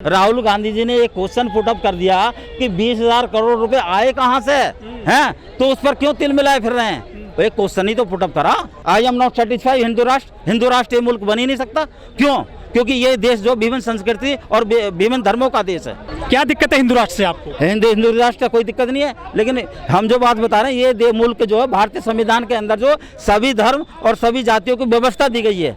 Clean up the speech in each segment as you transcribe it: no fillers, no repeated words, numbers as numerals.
राहुल गांधी जी ने एक question put up कर दिया कि 20,000 करोड़ रुपए आए कहां से हैं, तो उस पर क्यों तिल मिलाए फिर रहे हैं। एक क्वेश्चन ही तो पुटअप करा। I am not satisfied Hindu राष्ट्र ये मुल्क बन ही नहीं सकता। क्यों? क्योंकि ये देश जो विभिन्न संस्कृति और विभिन्न धर्मों का देश है। क्या दिक्कत है हिंदू राष्ट्र से आपको? हिंदू राष्ट्र का कोई दिक्कत नहीं है, लेकिन हम जो बात बता रहे हैं ये मुल्क जो है भारतीय संविधान के अंदर जो सभी धर्म और सभी जातियों की व्यवस्था दी गई है,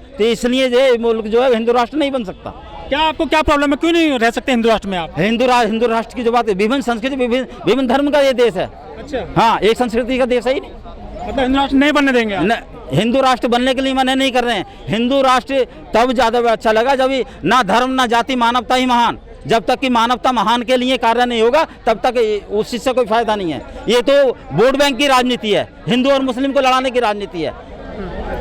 तो इसलिए ये मुल्क जो है हिंदू राष्ट्र नहीं बन सकता। क्या आपको क्या प्रॉब्लम है, क्यों नहीं रह सकते हिंदू राष्ट्र में आप? हिंदू राष्ट्र की जो बात है, विभिन्न संस्कृति विभिन्न धर्म का ये देश है। अच्छा, हाँ, एक संस्कृति का देश है ही नहीं। मतलब हिंदू राष्ट्र नहीं बनने देंगे आप? हिंदू राष्ट्र बनने के लिए मना नहीं कर रहे हैं। हिंदू राष्ट्र तब ज्यादा अच्छा लगा जब ना धर्म ना जाति मानवता ही महान। जब तक कि मानवता महान के लिए कार्य नहीं होगा तब तक उस चीज से कोई फायदा नहीं है। ये तो वोट बैंक की राजनीति है, हिंदू और मुस्लिम को लड़ाने की राजनीति है।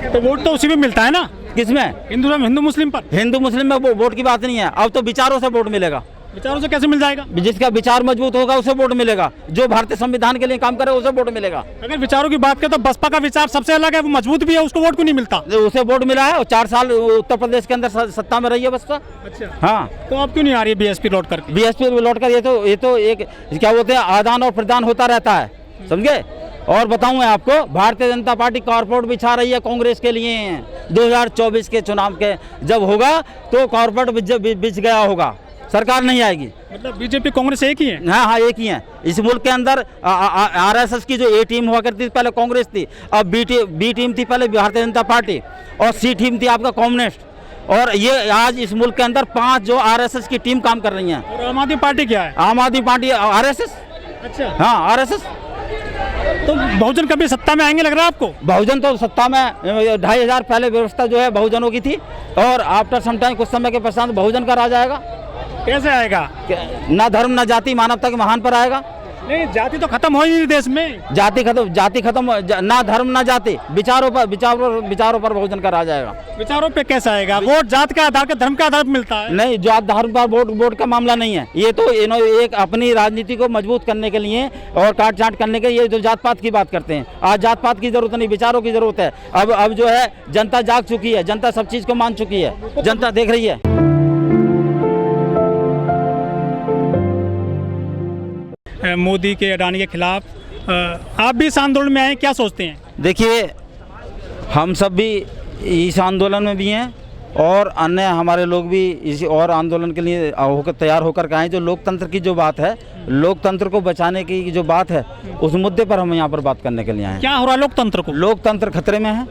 तो वोट तो उसी में मिलता है ना? किसमें? हिंदू मुस्लिम पर। हिंदू मुस्लिम में वोट की बात नहीं है। अब तो विचारों से वोट मिलेगा। विचारों से कैसे मिल जाएगा? जिसका विचार मजबूत होगा उसे वोट मिलेगा, जो भारतीय संविधान के लिए काम करे उसे वोट मिलेगा। अगर विचारों की बात करें तो बसपा का विचार सबसे अलग है, वो मजबूत भी है, उसको वोट क्यों नहीं मिलता? उसे वोट मिला है और 4 साल उत्तर प्रदेश के अंदर सत्ता में रही है बसपा। अच्छा, हाँ, तो अब क्यों नहीं आ रही है बीएसपी लौट करके? बीएसपी लौट कर ये तो एक क्या बोलते हैं आदान और प्रदान होता रहता है, समझे। और बताऊं मैं आपको, भारतीय जनता पार्टी कारपोरेट बिछा रही है कांग्रेस के लिए। 2024 के चुनाव के जब होगा तो कारपोरेट बिछ गया होगा, सरकार नहीं आएगी। मतलब बीजेपी कांग्रेस एक ही है? हाँ, एक ही है। इस मुल्क के अंदर आरएसएस की जो ए टीम हुआ करती थी पहले कांग्रेस थी, अब बी टीम थी पहले भारतीय जनता पार्टी, और सी टीम थी आपका कम्युनिस्ट। और ये आज इस मुल्क के अंदर 5 जो आरएसएस की टीम काम कर रही है। और आम आदमी पार्टी क्या है? आम आदमी पार्टी आरएसएस। अच्छा, हाँ, आरएसएस। तो बहुजन कभी सत्ता में आएंगे लग रहा है आपको? बहुजन तो सत्ता में 2,500 पहले व्यवस्था जो है बहुजनों की थी, और आफ्टर सम टाइम कुछ समय के पश्चात बहुजन का राज आएगा। कैसे आएगा? ना धर्म ना जाति मानवता के महान पर आएगा। नहीं, जाति तो खत्म हो ही नहीं देश में। जाति खत्म, ना धर्म ना जाति, विचारों पर बहुजन का राज आएगा। विचारों पे कैसे आएगा? वोट जात के आधार के धर्म के आधार पर मिलता है? नहीं, जात धर्म पर वोट का मामला नहीं है। ये तो एक अपनी राजनीति को मजबूत करने के लिए और काट छांट करने के लिए जो जात पात की बात करते हैं। आज जात पात की जरूरत नहीं, विचारों की जरूरत है। अब जो है जनता जाग चुकी है, जनता सब चीज को मान चुकी है, जनता देख रही है। मोदी के अडानी के खिलाफ आप भी इस आंदोलन में आए, क्या सोचते हैं? देखिए, हम सब भी इस आंदोलन में भी हैं और अन्य हमारे लोग भी इस और आंदोलन के लिए तैयार होकर आए। जो लोकतंत्र की जो बात है, लोकतंत्र को बचाने की जो बात है, उस मुद्दे पर हम यहाँ पर बात करने के लिए आए। क्या हो रहा है लोकतंत्र को? लोकतंत्र खतरे में है।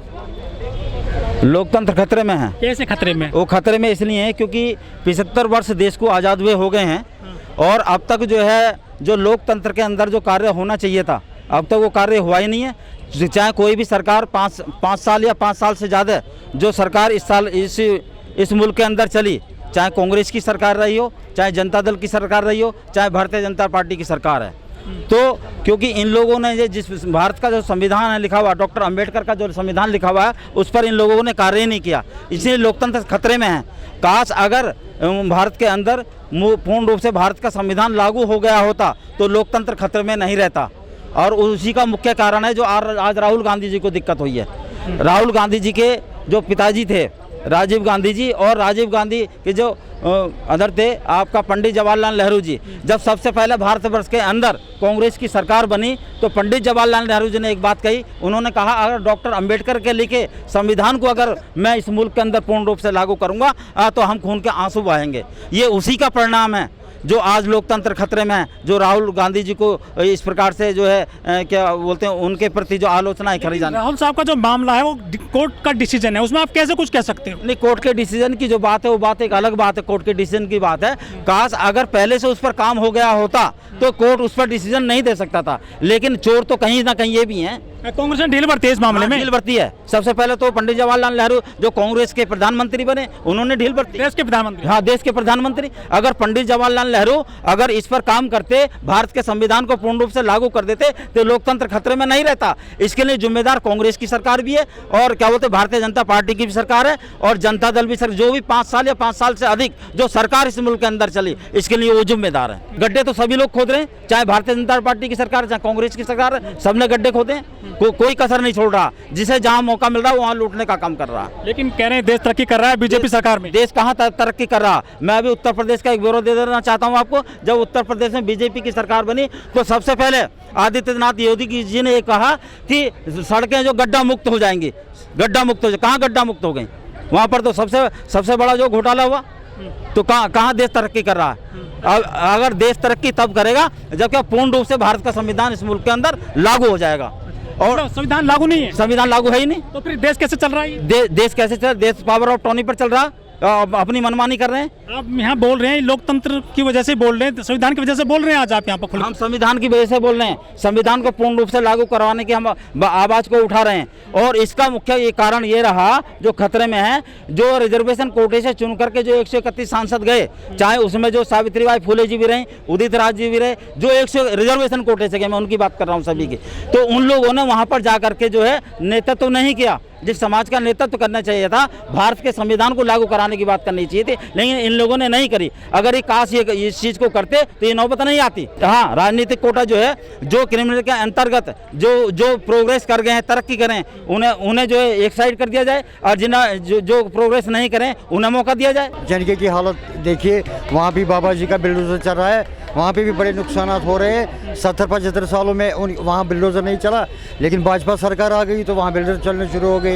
लोकतंत्र खतरे में है। कैसे खतरे में? वो खतरे में इसलिए है क्योंकि 75 वर्ष देश को आज़ाद हुए हो गए हैं, और अब तक जो है जो लोकतंत्र के अंदर जो कार्य होना चाहिए था, अब तक वो कार्य हुआ ही नहीं है। चाहे कोई भी सरकार 5 साल या 5 साल से ज़्यादा जो सरकार इस मुल्क के अंदर चली, चाहे कांग्रेस की सरकार रही हो, चाहे जनता दल की सरकार रही हो, चाहे भारतीय जनता पार्टी की सरकार है, तो क्योंकि इन लोगों ने जिस भारत का जो संविधान है लिखा हुआ, डॉक्टर अंबेडकर का जो संविधान लिखा हुआ है, उस पर इन लोगों ने कार्य नहीं किया, इसलिए लोकतंत्र खतरे में है। काश अगर भारत के अंदर पूर्ण रूप से भारत का संविधान लागू हो गया होता तो लोकतंत्र खतरे में नहीं रहता। और उसी का मुख्य कारण है जो आज राहुल गांधी जी को दिक्कत हुई है। राहुल गांधी जी के जो पिताजी थे राजीव गांधी जी, और राजीव गांधी के जो अदर थे आपका पंडित जवाहरलाल नेहरू जी, जब सबसे पहले भारतवर्ष के अंदर कांग्रेस की सरकार बनी तो पंडित जवाहरलाल नेहरू जी ने एक बात कही। उन्होंने कहा अगर डॉक्टर अंबेडकर के लिखे संविधान को अगर मैं इस मुल्क के अंदर पूर्ण रूप से लागू करूंगा तो हम खून के आंसू बहाएंगे। ये उसी का परिणाम है जो आज लोकतंत्र खतरे में है। जो राहुल गांधी जी को इस प्रकार से जो है क्या बोलते हैं, उनके प्रति जो आलोचना है खरी जाने। राहुल साहब का जो मामला है वो कोर्ट का डिसीजन है, उसमें आप कैसे कुछ कह सकते हो? नहीं, कोर्ट के डिसीजन की जो बात है वो बात एक अलग बात है। कोर्ट के डिसीजन की बात है, काश अगर पहले से उस पर काम हो गया होता तो कोर्ट उस पर डिसीजन नहीं दे सकता था। लेकिन चोर तो कहीं ना कहीं ये भी हैं। कांग्रेस ने ढील बरती है इस मामले में? ढील बरती है। सबसे पहले तो पंडित जवाहरलाल नेहरू जो कांग्रेस के प्रधानमंत्री बने, उन्होंने ढील बरती। देश के प्रधानमंत्री? हाँ, देश के प्रधानमंत्री। अगर पंडित जवाहरलाल नेहरू अगर इस पर काम करते, भारत के संविधान को पूर्ण रूप से लागू कर देते तो लोकतंत्र खतरे में नहीं रहता। इसके लिए जिम्मेदार कांग्रेस की सरकार भी है, और क्या बोलते भारतीय जनता पार्टी की भी सरकार है, और जनता दल भी जो भी 5 साल या 5 साल से अधिक जो सरकार इस मुल्क के अंदर चली, इसके लिए वो जिम्मेदार है। गड्ढे तो सभी लोग खोद रहे हैं, चाहे भारतीय जनता पार्टी की सरकार, चाहे कांग्रेस की सरकार है, सबने गड्ढे खोदे हैं। कोई कसर नहीं छोड़ रहा, जिसे जहाँ मौका मिल रहा है वहाँ लूटने का काम कर रहा है। लेकिन कह रहे हैं देश तरक्की कर रहा है बीजेपी सरकार में। देश कहाँ तरक्की कर रहा। मैं अभी उत्तर प्रदेश का एक ब्यौरा दे देना चाहता हूँ आपको। जब उत्तर प्रदेश में बीजेपी की सरकार बनी तो सबसे पहले आदित्यनाथ योगी जी ने ये कहा कि सड़कें जो गड्ढा मुक्त हो जाएंगी, गड्ढा मुक्त हो जाए। कहाँ गड्ढा मुक्त हो गई? वहाँ पर तो सबसे बड़ा जो घोटाला हुआ। तो कहाँ देश तरक्की कर रहा है? अगर देश तरक्की तब करेगा जबकि पूर्ण रूप से भारत का संविधान इस मुल्क के अंदर लागू हो जाएगा। और संविधान लागू नहीं है, संविधान लागू है ही नहीं, तो फिर देश कैसे चल रहा है? देश कैसे चल? देश पावर ऑफ टर्नी पर चल रहा है, अपनी मनमानी कर रहे हैं। आप यहाँ बोल रहे हैं लोकतंत्र की वजह से बोल रहे हैं, संविधान की वजह से बोल रहे हैं आज आप यहाँ पर खुल। हम संविधान की वजह से बोल रहे हैं, संविधान को पूर्ण रूप से लागू करवाने की हम आवाज को उठा रहे हैं। और इसका मुख्य ये कारण ये रहा जो खतरे में है, जो रिजर्वेशन कोटे से चुन करके जो 131 सांसद गए, चाहे उसमें जो सावित्रीबाई फुले जी भी रहे, उदित राज जी भी रहे, जो 100 रिजर्वेशन कोटे से गए, मैं उनकी बात कर रहा हूँ सभी की। तो उन लोगों ने वहाँ पर जा करके जो है नेतृत्व नहीं किया, जिस समाज का नेतृत्व करना चाहिए था। भारत के संविधान को लागू कराने की बात करनी चाहिए थी, लेकिन इन लोगों ने नहीं करी। अगर ये काश ये इस चीज़ को करते तो ये नौबत नहीं आती। हाँ, राजनीतिक कोटा जो है, जो क्रिमिनल के अंतर्गत जो प्रोग्रेस कर गए हैं, तरक्की करें, उन्हें जो है एक साइड कर दिया जाए, और जिन्हें जो प्रोग्रेस नहीं करें उन्हें मौका दिया जाए। जनके की हालत देखिए, वहाँ भी बाबा जी का बिल्डोजर चल रहा है, वहाँ पे भी बड़े नुकसान हो रहे हैं। 70-75 सालों में वहाँ बिल्डोजर नहीं चला, लेकिन भाजपा सरकार आ गई तो वहाँ बिल्डोजर चलने शुरू हो गए।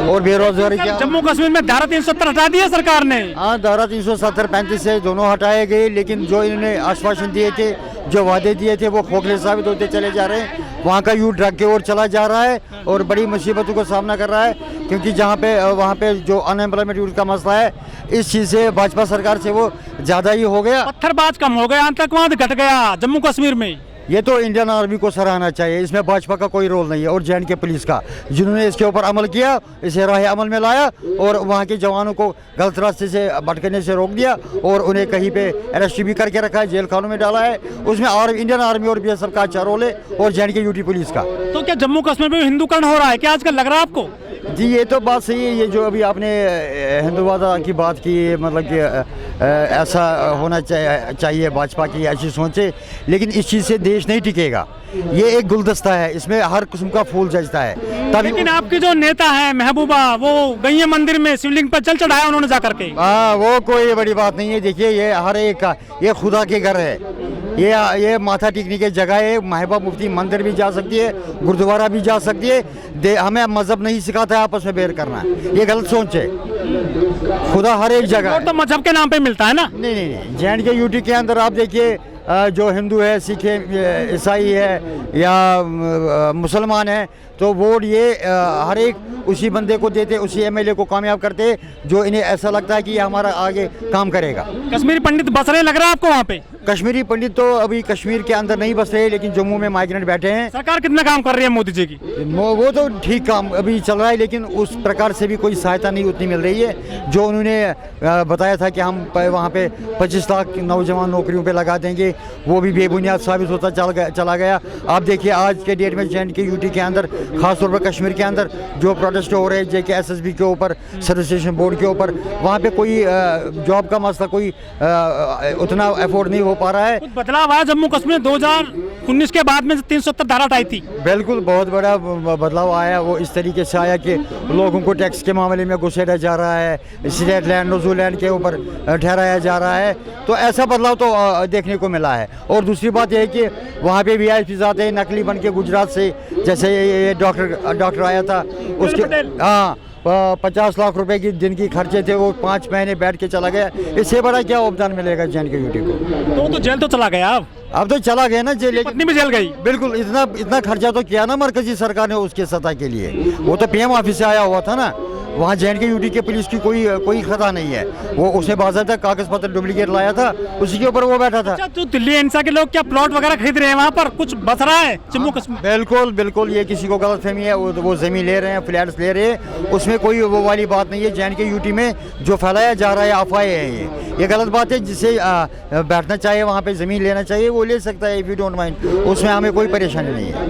और बेरोजगारी क्या, जम्मू कश्मीर में धारा 370 हटा दिया सरकार ने। हाँ, धारा 370-35 से दोनों हटाए गए, लेकिन जो इन्होंने आश्वासन दिए थे, जो वादे दिए थे, वो खोखले साबित होते चले जा रहे हैं। वहाँ का यूथ ड्रग की ओर चला जा रहा है और बड़ी मुसीबतों का सामना कर रहा है, क्योंकि जहाँ पे वहाँ पे जो अनएम्प्लॉयमेंट यूथ का मसला है, इस चीज़ से भाजपा सरकार से वो ज़्यादा ही हो गया। पत्थरबाज कम हो गया, आतंकवाद घट गया जम्मू कश्मीर में। ये तो इंडियन आर्मी को सराहना चाहिए, इसमें भाजपा का कोई रोल नहीं है, और जे.एंड.के पुलिस का, जिन्होंने इसके ऊपर अमल किया, इसे राह अमल में लाया और वहाँ के जवानों को गलत रास्ते से भटकने से रोक दिया और उन्हें कहीं पे अरेस्ट भी करके रखा है, जेल खानों में डाला है। उसमें इंडियन आर्मी और BSF का अच्छा रोल है, और जे.एंड.के यूटी पुलिस का। तो क्या जम्मू कश्मीर में हिंदूकरण हो रहा है क्या आजकल, लग रहा है आपको? जी, ये तो बात सही है। ये जो अभी आपने हिंदुवाद की बात की, मतलब कि ऐसा होना चाहिए, भाजपा की ऐसी सोच है, लेकिन इस चीज़ से देश नहीं टिकेगा। ये एक गुलदस्ता है, इसमें हर किस्म का फूल सजता है। तभी लेकिन आपकी जो नेता है महबूबा, वो गई है मंदिर में, शिवलिंग पर जल चढ़ाया उन्होंने जा करके। हाँ, वो कोई बड़ी बात नहीं है। देखिए, ये हर एक का, ये खुदा के घर है, ये माथा टेकने की जगह है। महबूबा मुफ्ती मंदिर भी जा सकती है, गुरुद्वारा भी जा सकती है। हमें मजहब नहीं सिखाता है आपस में बैर करना, ये गलत सोच है। खुदा हर एक जगह तो मजहब के नाम पे मिलता है ना? नहीं। जे.एंड.के यूटी के अंदर आप देखिए, जो हिंदू है, सिख है, ईसाई है या मुसलमान है, तो वोट ये हर एक उसी बंदे को देते, उसी MLA को कामयाब करते जो इन्हें ऐसा लगता है कि ये हमारा आगे काम करेगा। कश्मीरी पंडित बस रहे लग रहा है आपको वहाँ पे? कश्मीरी पंडित तो अभी कश्मीर के अंदर नहीं बस रहे, लेकिन जम्मू में माइग्रेंट बैठे हैं। सरकार कितना काम कर रही है मोदी जी की? वो तो ठीक काम अभी चल रहा है, लेकिन उस प्रकार से भी कोई सहायता नहीं उतनी मिल रही है जो उन्होंने बताया था कि हम वहाँ पे 25 लाख नौजवान नौकरियों पे लगा देंगे। वो भी बेबुनियाद साबित होता चला गया। आप देखिए, आज के डेट में जे.एंड.के यूटी के अंदर, खासतौर पर कश्मीर के अंदर जो प्रोटेस्ट हो रहे हैं JK-SSB के ऊपर, सर्विस स्टेशन बोर्ड के ऊपर, वहाँ पे कोई जॉब का मसला कोई उतना अफोर्ड नहीं हो पा रहा है। कुछ बदलाव आया जम्मू कश्मीर 2019 के बाद में 370 धारा हटाई थी? बिल्कुल, बहुत बड़ा बदलाव आया। वो इस तरीके से आया कि लोगों को टैक्स के मामले में घुसेड़ा जा रहा है, स्टेट लैंड, नजूल लैंड के ऊपर ठहराया जा रहा है। तो ऐसा बदलाव तो देखने को मिला है। और दूसरी बात यह है कि वहाँ पे VIP आते हैं नकली बन के गुजरात से, जैसे ये डॉक्टर आया था, उसके 50 लाख रुपए की दिन की खर्चे थे, वो 5 महीने बैठ के चला गया। इससे बड़ा क्या योगदान मिलेगा जे.एंड.के यूटी को? तो वो तो जेल तो चला गया। अब तो चला गया ना जेल, पत्नी भी जेल गई। बिल्कुल, इतना खर्चा तो किया ना मरकजी सरकार ने उसके सतह के लिए। वो तो PM ऑफिस से आया हुआ था ना। वहाँ जे.एंड.के यूटी के पुलिस की कोई खता नहीं है। वो उसने बाज़ाब्ता कागज पत्र डुप्लीकेट लाया था, उसी के ऊपर वो बैठा था। अच्छा, तो दिल्ली एनसीआर के लोग क्या प्लॉट वगैरह खरीद रहे हैं वहाँ पर, कुछ बस रहा है जम्मू कश्मीर? बिल्कुल, ये किसी को गलतफहमी है। वो जमीन ले रहे हैं, फ्लैट्स ले रहे हैं, उसमें कोई वो वाली बात नहीं है। जे.एंड.के यूटी में जो फैलाया जा रहा है अफवाहें हैं, ये गलत बात है। जिसे बैठना चाहिए, वहाँ पे ज़मीन लेना चाहिए, वो ले सकता है, इफ यू डोंट माइंड, उसमें हमें कोई परेशानी नहीं है।